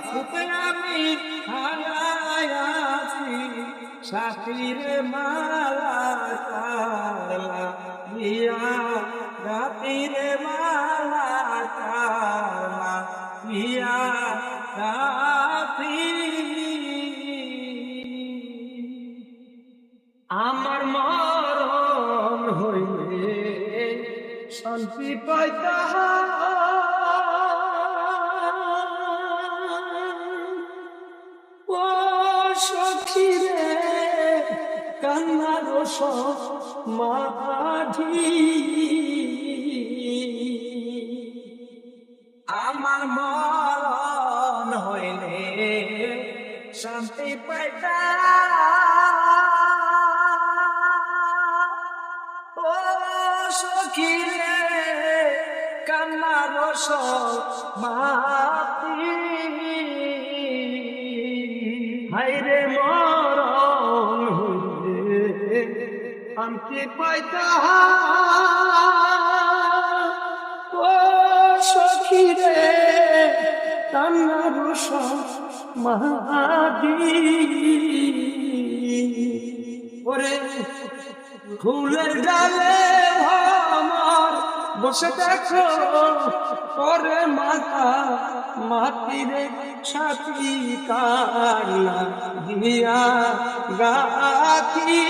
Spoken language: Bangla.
সুখে আমি হারায়াছি সাথীর মালা কালা দিয়া রাতির মালা কালা দিয়া রাতি আমার মরণ হইলে শান্তি পাইতা ও সখী রে কান্নার মাঝি আমার মরণ হইলে শান্তি পাইতা ও সখী রে কান্নার মাটি হায়রে মরণ হইলে শান্তি পাইতা ও সখী রে কান্নার মাটি ওরে ফুলের ডালে ভ্রমর বসে দেখো ওরে মাথা মাটিরে ছাতি কান্না দিয়া গাতি